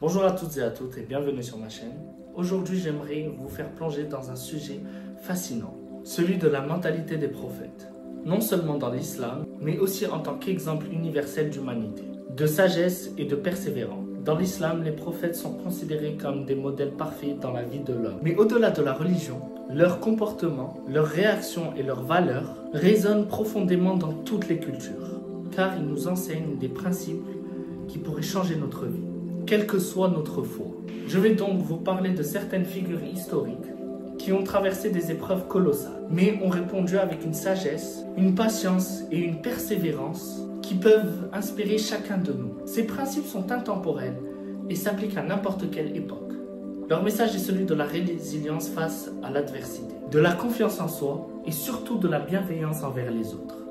Bonjour à toutes et à toutes et bienvenue sur ma chaîne. Aujourd'hui, j'aimerais vous faire plonger dans un sujet fascinant, celui de la mentalité des prophètes. Non seulement dans l'islam, mais aussi en tant qu'exemple universel d'humanité, de sagesse et de persévérance. Dans l'islam, les prophètes sont considérés comme des modèles parfaits dans la vie de l'homme. Mais au-delà de la religion, leur comportement, leurs réactions et leurs valeurs résonnent profondément dans toutes les cultures, car ils nous enseignent des principes qui pourraient changer notre vie, quelle que soit notre foi. Je vais donc vous parler de certaines figures historiques qui ont traversé des épreuves colossales, mais ont répondu avec une sagesse, une patience et une persévérance qui peuvent inspirer chacun de nous. Ces principes sont intemporels et s'appliquent à n'importe quelle époque. Leur message est celui de la résilience face à l'adversité, de la confiance en soi et surtout de la bienveillance envers les autres.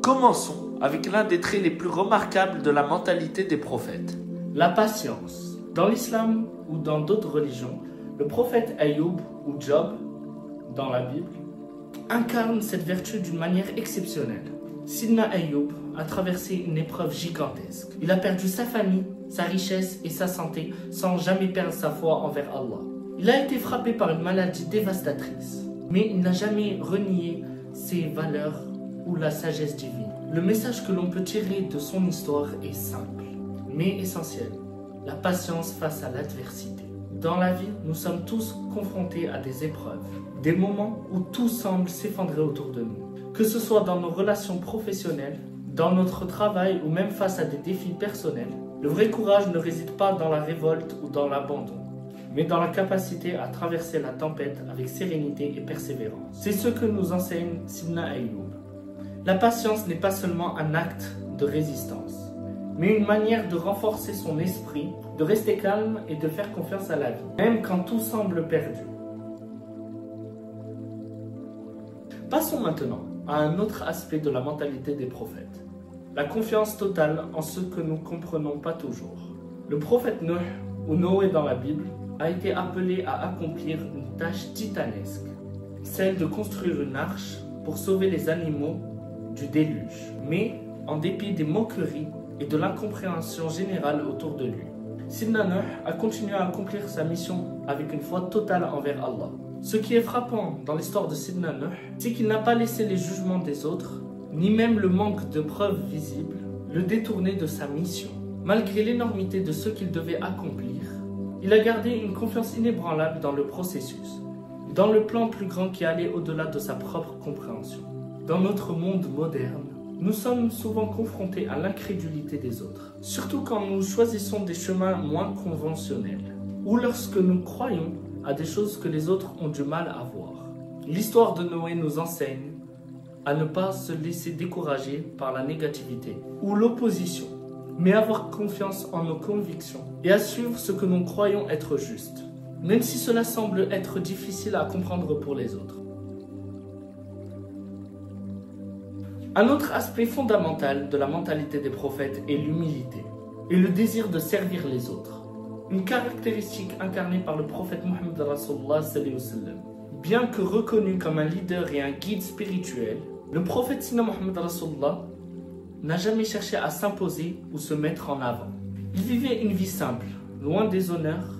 Commençons avec l'un des traits les plus remarquables de la mentalité des prophètes. La patience. Dans l'islam ou dans d'autres religions, le prophète Ayoub ou Job, dans la Bible, incarne cette vertu d'une manière exceptionnelle. Sidna Ayoub a traversé une épreuve gigantesque. Il a perdu sa famille, sa richesse et sa santé sans jamais perdre sa foi envers Allah. Il a été frappé par une maladie dévastatrice, mais il n'a jamais renié ses valeurs ou la sagesse divine. Le message que l'on peut tirer de son histoire est simple, mais essentiel. La patience face à l'adversité. Dans la vie, nous sommes tous confrontés à des épreuves, des moments où tout semble s'effondrer autour de nous. Que ce soit dans nos relations professionnelles, dans notre travail ou même face à des défis personnels, le vrai courage ne réside pas dans la révolte ou dans l'abandon, mais dans la capacité à traverser la tempête avec sérénité et persévérance. C'est ce que nous enseigne Sidna Ayoub. La patience n'est pas seulement un acte de résistance, mais une manière de renforcer son esprit, de rester calme et de faire confiance à la vie, même quand tout semble perdu. Passons maintenant à un autre aspect de la mentalité des prophètes, la confiance totale en ce que nous ne comprenons pas toujours. Le prophète Nuh, ou Noé dans la Bible, a été appelé à accomplir une tâche titanesque, celle de construire une arche pour sauver les animaux du déluge. Mais, en dépit des moqueries et de l'incompréhension générale autour de lui, Sidna Nuh a continué à accomplir sa mission avec une foi totale envers Allah. Ce qui est frappant dans l'histoire de Sidna Nuh, c'est qu'il n'a pas laissé les jugements des autres, ni même le manque de preuves visibles, le détourner de sa mission. Malgré l'énormité de ce qu'il devait accomplir, il a gardé une confiance inébranlable dans le processus, dans le plan plus grand qui allait au-delà de sa propre compréhension. Dans notre monde moderne, nous sommes souvent confrontés à l'incrédulité des autres, surtout quand nous choisissons des chemins moins conventionnels, ou lorsque nous croyons à des choses que les autres ont du mal à voir. L'histoire de Noé nous enseigne à ne pas se laisser décourager par la négativité ou l'opposition, mais avoir confiance en nos convictions et à suivre ce que nous croyons être juste, même si cela semble être difficile à comprendre pour les autres. Un autre aspect fondamental de la mentalité des prophètes est l'humilité et le désir de servir les autres. Une caractéristique incarnée par le prophète Mohammed Rasulullah sallallahu alayhi wa sallam. Bien que reconnu comme un leader et un guide spirituel, le prophète Sina Mohammed Rasulullah n'a jamais cherché à s'imposer ou se mettre en avant. Il vivait une vie simple, loin des honneurs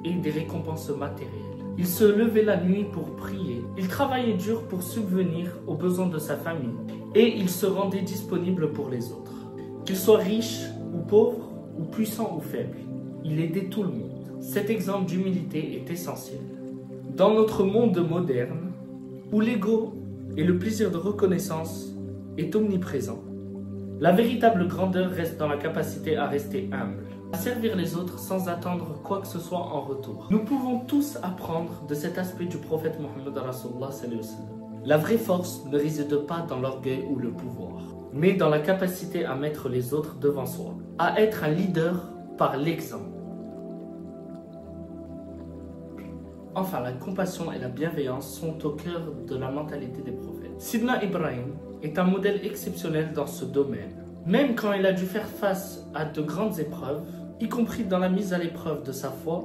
et des récompenses matérielles. Il se levait la nuit pour prier, il travaillait dur pour subvenir aux besoins de sa famille et il se rendait disponible pour les autres. Qu'il soit riche ou pauvre, ou puissant ou faible, il aidait tout le monde. Cet exemple d'humilité est essentiel. Dans notre monde moderne, où l'ego et le plaisir de reconnaissance est omniprésent, la véritable grandeur reste dans la capacité à rester humble, à servir les autres sans attendre quoi que ce soit en retour. Nous pouvons tous apprendre de cet aspect du prophète Mohammed Rasulullah sallallahu alayhi wa sallam. La vraie force ne réside pas dans l'orgueil ou le pouvoir, mais dans la capacité à mettre les autres devant soi, à être un leader par l'exemple. Enfin, la compassion et la bienveillance sont au cœur de la mentalité des prophètes. Sidna Ibrahim est un modèle exceptionnel dans ce domaine. Même quand il a dû faire face à de grandes épreuves, y compris dans la mise à l'épreuve de sa foi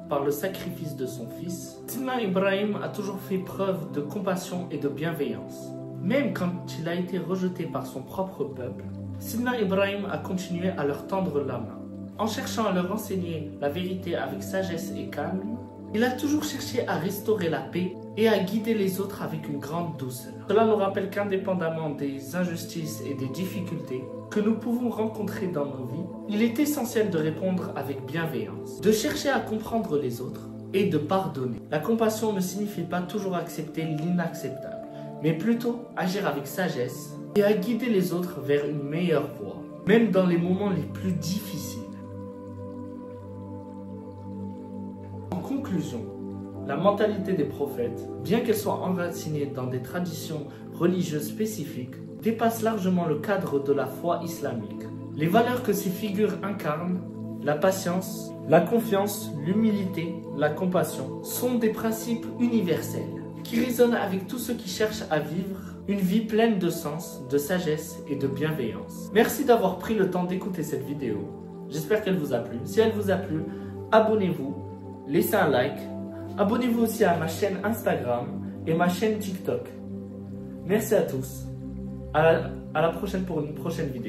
par le sacrifice de son fils, Sidna Ibrahim a toujours fait preuve de compassion et de bienveillance. Même quand il a été rejeté par son propre peuple, Sidna Ibrahim a continué à leur tendre la main. En cherchant à leur enseigner la vérité avec sagesse et calme, il a toujours cherché à restaurer la paix et à guider les autres avec une grande douceur. Cela nous rappelle qu'indépendamment des injustices et des difficultés que nous pouvons rencontrer dans nos vies, il est essentiel de répondre avec bienveillance, de chercher à comprendre les autres et de pardonner. La compassion ne signifie pas toujours accepter l'inacceptable, mais plutôt agir avec sagesse et à guider les autres vers une meilleure voie, même dans les moments les plus difficiles. En conclusion, la mentalité des prophètes, bien qu'elle soit enracinée dans des traditions religieuses spécifiques, dépasse largement le cadre de la foi islamique. Les valeurs que ces figures incarnent, la patience, la confiance, l'humilité, la compassion, sont des principes universels qui résonnent avec tous ceux qui cherchent à vivre une vie pleine de sens, de sagesse et de bienveillance. Merci d'avoir pris le temps d'écouter cette vidéo. J'espère qu'elle vous a plu. Si elle vous a plu, abonnez-vous, laissez un like. Abonnez-vous aussi à ma chaîne Instagram et ma chaîne TikTok. Merci à tous. À la prochaine pour une prochaine vidéo.